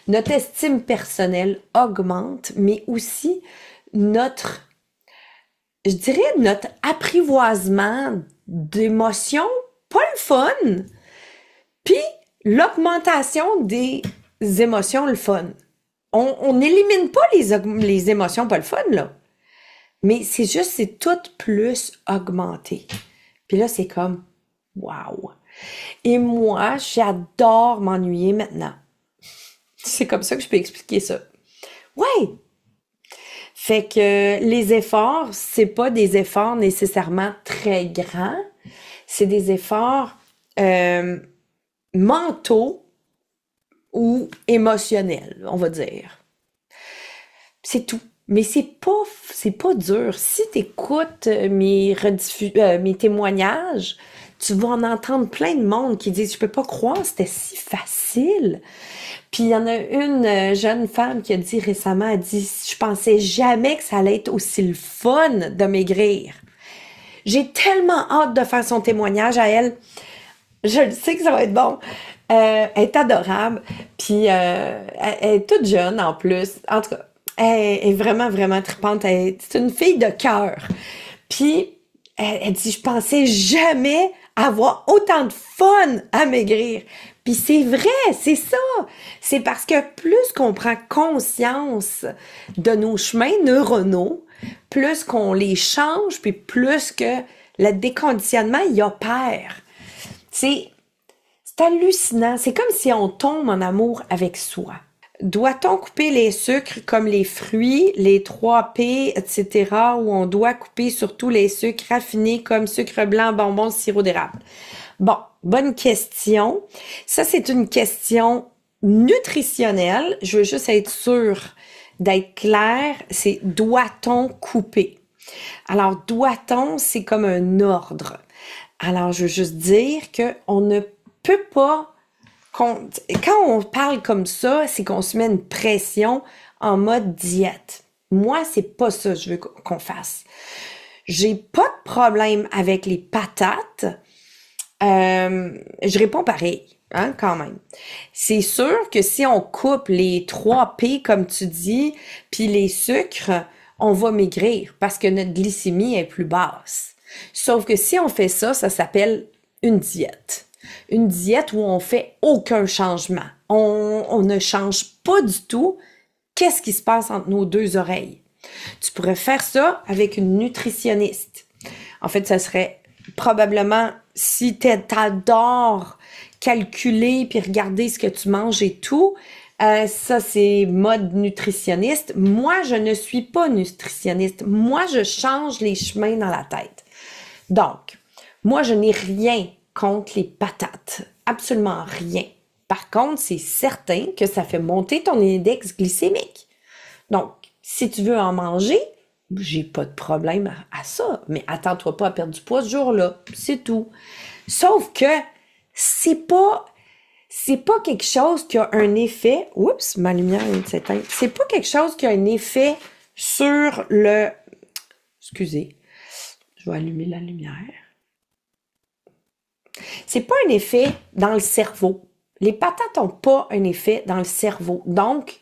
Notre estime personnelle augmente, mais aussi notre apprivoisement d'émotions, pas le fun, puis l'augmentation des émotions, le fun. On n'élimine pas les émotions, pas le fun, là. Mais c'est tout plus augmenté. Puis là, c'est comme, wow. Et moi, j'adore m'ennuyer maintenant. C'est comme ça que je peux expliquer ça. Ouais! Fait que les efforts, c'est pas des efforts nécessairement très grands. C'est des efforts mentaux ou émotionnels, on va dire. C'est tout. Mais c'est pas dur. Si t'écoutes mes témoignages, tu vas en entendre plein de monde qui disent, je peux pas croire, c'était si facile. Puis il y en a une jeune femme qui a dit récemment, elle dit, je pensais jamais que ça allait être aussi le fun de maigrir. J'ai tellement hâte de faire son témoignage à elle. Je le sais que ça va être bon. Elle est adorable. Puis elle est toute jeune en plus. En tout cas, elle est vraiment, vraiment trippante. C'est une fille de cœur. Puis Elle dit, je pensais jamais avoir autant de fun à maigrir. Puis c'est vrai, c'est ça. C'est parce que plus qu'on prend conscience de nos chemins neuronaux, plus qu'on les change, puis plus que le déconditionnement y opère. C'est hallucinant. C'est comme si on tombe en amour avec soi. Doit-on couper les sucres comme les fruits, les 3 P, etc., ou on doit couper surtout les sucres raffinés comme sucre blanc, bonbons, sirop d'érable? Bon, bonne question. Ça, c'est une question nutritionnelle. Je veux juste être sûre d'être claire. C'est doit-on couper? Alors, doit-on, c'est comme un ordre. Alors, je veux juste dire qu'on ne peut pas quand on parle comme ça, c'est qu'on se met une pression en mode diète. Moi, c'est pas ça que je veux qu'on fasse. J'ai pas de problème avec les patates. Je réponds pareil, hein, quand même. C'est sûr que si on coupe les 3 P, comme tu dis, puis les sucres, on va maigrir parce que notre glycémie est plus basse. Sauf que si on fait ça, ça s'appelle une diète. Une diète où on fait aucun changement. On ne change pas du tout qu'est-ce qui se passe entre nos deux oreilles. Tu pourrais faire ça avec une nutritionniste. En fait, ça serait probablement, si t'adores calculer puis regarder ce que tu manges et tout, ça c'est mode nutritionniste. Moi, je ne suis pas nutritionniste. Moi, je change les chemins dans la tête. Donc, moi, je n'ai rien contre les patates. Absolument rien. Par contre, c'est certain que ça fait monter ton index glycémique. Donc, si tu veux en manger, j'ai pas de problème à ça. Mais attends-toi pas à perdre du poids ce jour-là. C'est tout. Sauf que c'est pas quelque chose qui a un effet. Oups, ma lumière vient de s'éteindre. C'est pas quelque chose qui a un effet sur le. Excusez. Je vais allumer la lumière. C'est pas un effet dans le cerveau. Les patates n'ont pas un effet dans le cerveau. Donc,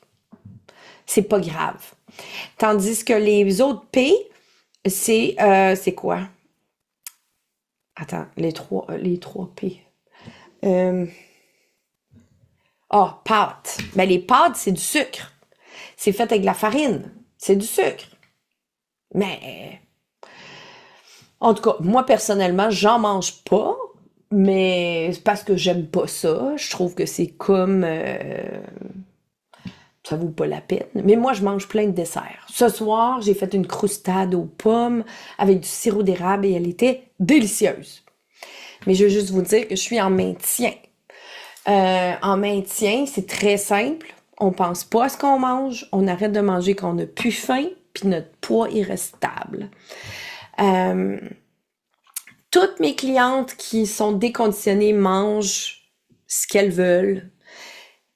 c'est pas grave. Tandis que les autres P, c'est quoi? Attends, les trois P. Pâtes. Ben, les pâtes, c'est du sucre. C'est fait avec de la farine. C'est du sucre. Mais, en tout cas, moi, personnellement, j'en mange pas. Mais c'est parce que j'aime pas ça. Je trouve que c'est comme... ça vaut pas la peine. Mais moi, je mange plein de desserts. Ce soir, j'ai fait une croustade aux pommes avec du sirop d'érable et elle était délicieuse. Mais je veux juste vous dire que je suis en maintien. En maintien, c'est très simple. On pense pas à ce qu'on mange. On arrête de manger quand on n'a plus faim. Puis notre poids il reste stable. Toutes mes clientes qui sont déconditionnées mangent ce qu'elles veulent.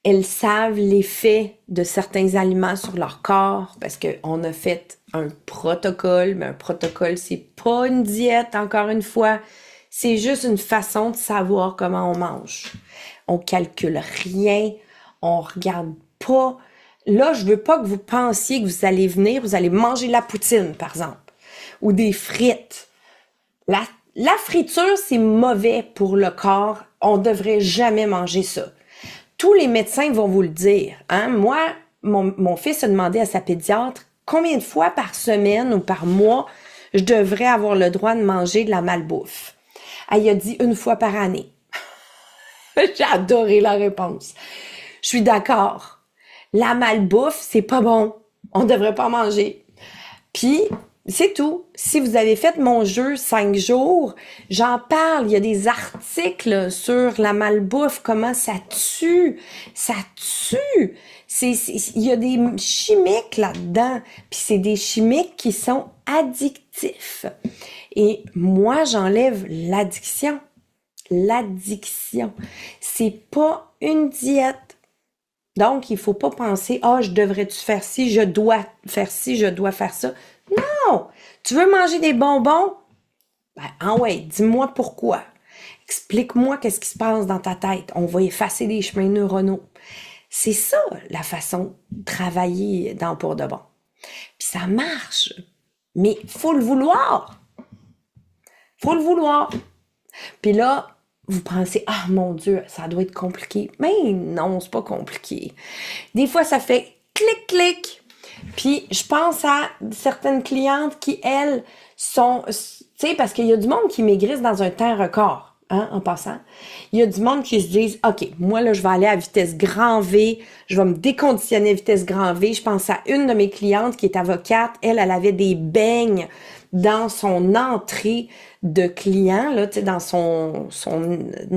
Elles savent l'effet de certains aliments sur leur corps parce qu'on a fait un protocole. Mais un protocole, c'est pas une diète, encore une fois. C'est juste une façon de savoir comment on mange. On calcule rien. On regarde pas. Là, je veux pas que vous pensiez que vous allez venir, vous allez manger de la poutine, par exemple. Ou des frites. La friture, c'est mauvais pour le corps. On devrait jamais manger ça. Tous les médecins vont vous le dire. Hein? Moi, mon fils a demandé à sa pédiatre combien de fois par semaine ou par mois je devrais avoir le droit de manger de la malbouffe. Elle a dit 1 fois par année. J'ai adoré la réponse. Je suis d'accord. La malbouffe, c'est pas bon. On devrait pas manger. Puis, c'est tout. Si vous avez fait mon jeu 5 jours, j'en parle. Il y a des articles sur la malbouffe, comment ça tue. Ça tue. Il y a des chimiques là-dedans. Puis c'est des chimiques qui sont addictifs. Et moi, j'enlève l'addiction. L'addiction. C'est pas une diète. Donc, il faut pas penser, je devrais-tu faire ci, je dois faire ci, je dois faire ça. Non! Tu veux manger des bonbons? Ouais, dis-moi pourquoi. Explique-moi qu'est-ce qui se passe dans ta tête. On va effacer les chemins neuronaux. C'est ça, la façon de travailler dans Pour de bon. Puis ça marche. Mais il faut le vouloir. Faut le vouloir. Puis là, vous pensez, ah mon Dieu, ça doit être compliqué. Mais non, c'est pas compliqué. Des fois, ça fait clic, clic. Puis je pense à certaines clientes qui, elles, sont... Tu sais, parce qu'il y a du monde qui maigrissent dans un temps record, hein, en passant. Il y a du monde qui se disent, OK, moi, là, je vais aller à vitesse grand V, je vais me déconditionner à vitesse grand V. Je pense à une de mes clientes qui est avocate. Elle avait des beignes dans son entrée de clients, là, tu sais, dans son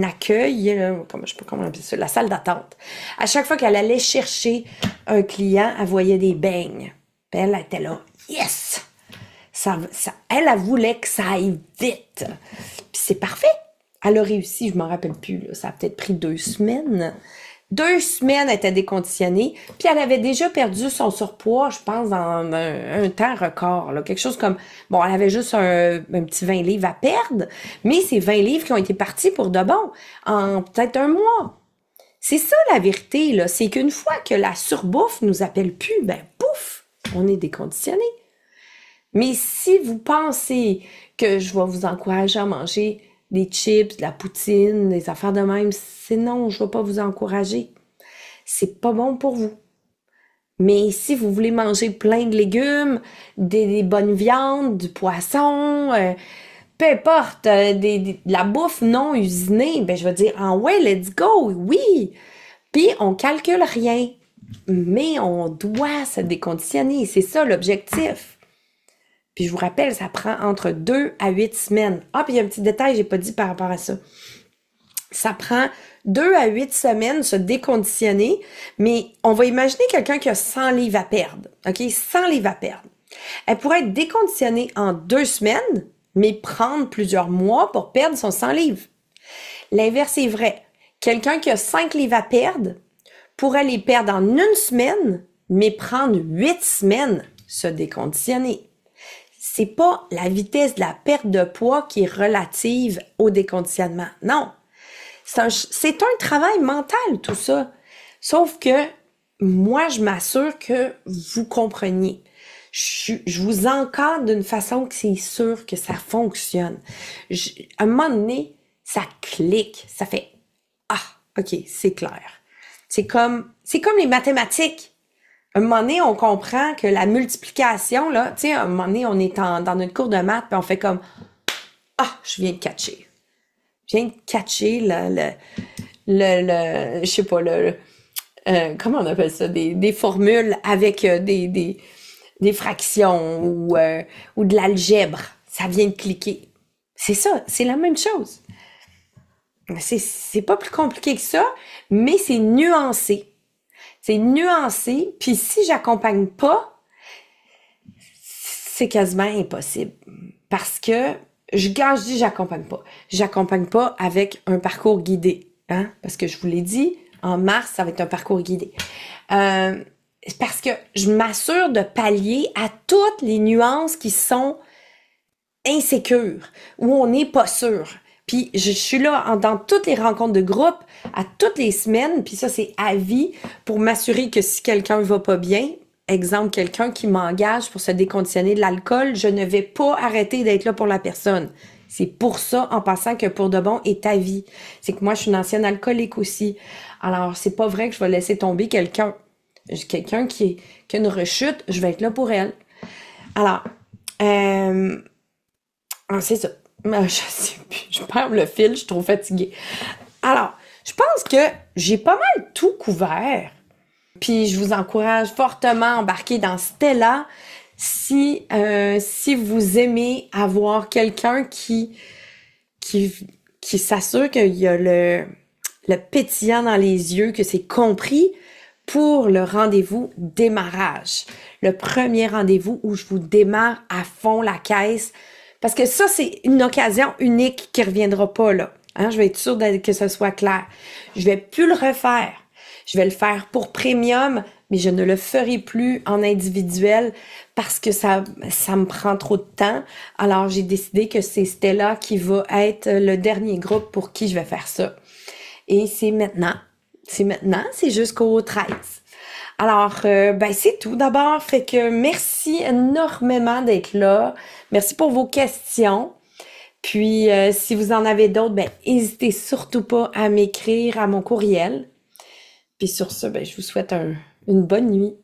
accueil, là, je sais pas comment on appelle ça, la salle d'attente. À chaque fois qu'elle allait chercher un client, elle voyait des beignes. Puis elle était là, yes! Elle voulait que ça aille vite. Puis c'est parfait. Elle a réussi, je m'en rappelle plus, là, ça a peut-être pris 2 semaines. 2 semaines, elle était déconditionnée, puis elle avait déjà perdu son surpoids, je pense, dans un temps record, là. Quelque chose comme, bon, elle avait juste un petit 20 livres à perdre, mais c'est 20 livres qui ont été partis pour de bon, en peut-être un mois. C'est ça la vérité, là, c'est qu'une fois que la surbouffe nous appelle plus, ben pouf, on est déconditionné. Mais si vous pensez que je vais vous encourager à manger des chips, de la poutine, des affaires de même, c'est non, je ne vais pas vous encourager. C'est pas bon pour vous. Mais si vous voulez manger plein de légumes, des bonnes viandes, du poisson, peu importe, de la bouffe non usinée, ben je vais dire, ah ouais, let's go, oui. Puis on calcule rien, mais on doit se déconditionner, c'est ça l'objectif. Puis je vous rappelle, ça prend entre 2 à 8 semaines. Ah, puis il y a un petit détail, j'ai pas dit par rapport à ça. Ça prend 2 à 8 semaines se déconditionner, mais on va imaginer quelqu'un qui a 100 livres à perdre. OK? 100 livres à perdre. Elle pourrait être déconditionnée en 2 semaines, mais prendre plusieurs mois pour perdre son 100 livres. L'inverse est vrai. Quelqu'un qui a 5 livres à perdre pourrait les perdre en 1 semaine, mais prendre 8 semaines se déconditionner. C'est pas la vitesse de la perte de poids qui est relative au déconditionnement. Non. C'est un travail mental, tout ça. Sauf que moi, je m'assure que vous compreniez. Je vous encadre d'une façon que c'est sûr que ça fonctionne. À un moment donné, ça clique. Ça fait « Ah, OK, c'est clair. » C'est comme les mathématiques. À un moment donné, on comprend que la multiplication, là, tu sais, à un moment donné, on est dans notre cours de maths, puis on fait comme « Ah, je viens de catcher. » Je viens de catcher je sais pas, comment on appelle ça, des formules avec des fractions ou de l'algèbre. Ça vient de cliquer. C'est ça, c'est la même chose. C'est pas plus compliqué que ça, mais c'est nuancé. C'est nuancé, puis si j'accompagne pas, c'est quasiment impossible. Parce que, quand je dis j'accompagne pas avec un parcours guidé, hein? Parce que je vous l'ai dit, en mars, ça va être un parcours guidé. Parce que je m'assure de pallier à toutes les nuances qui sont insécures, où on n'est pas sûr. Puis je suis là dans toutes les rencontres de groupe, à toutes les semaines, puis ça c'est à vie, pour m'assurer que si quelqu'un va pas bien, exemple, quelqu'un qui m'engage pour se déconditionner de l'alcool, je ne vais pas arrêter d'être là pour la personne. C'est pour ça, en passant, que Pour de bon est à vie. C'est que moi, je suis une ancienne alcoolique aussi. Alors, c'est pas vrai que je vais laisser tomber quelqu'un. Quelqu'un qui a une rechute, je vais être là pour elle. Alors, c'est ça. Je sais plus, je perds le fil, je suis trop fatiguée. Alors, je pense que j'ai pas mal tout couvert. Puis je vous encourage fortement à embarquer dans Stella si vous aimez avoir quelqu'un qui s'assure qu'il y a le pétillant dans les yeux, que c'est compris pour le rendez-vous démarrage. Le premier rendez-vous où je vous démarre à fond la caisse. Parce que ça, c'est une occasion unique qui reviendra pas, là. Hein? Je vais être sûre que ce soit clair. Je vais plus le refaire. Je vais le faire pour premium, mais je ne le ferai plus en individuel parce que ça me prend trop de temps. Alors, j'ai décidé que c'est Stella qui va être le dernier groupe pour qui je vais faire ça. Et c'est maintenant. C'est jusqu'au 13. Alors, c'est tout d'abord. Fait que merci énormément d'être là. Merci pour vos questions. Puis, si vous en avez d'autres, ben, n'hésitez surtout pas à m'écrire à mon courriel. Puis sur ce, ben, je vous souhaite une bonne nuit.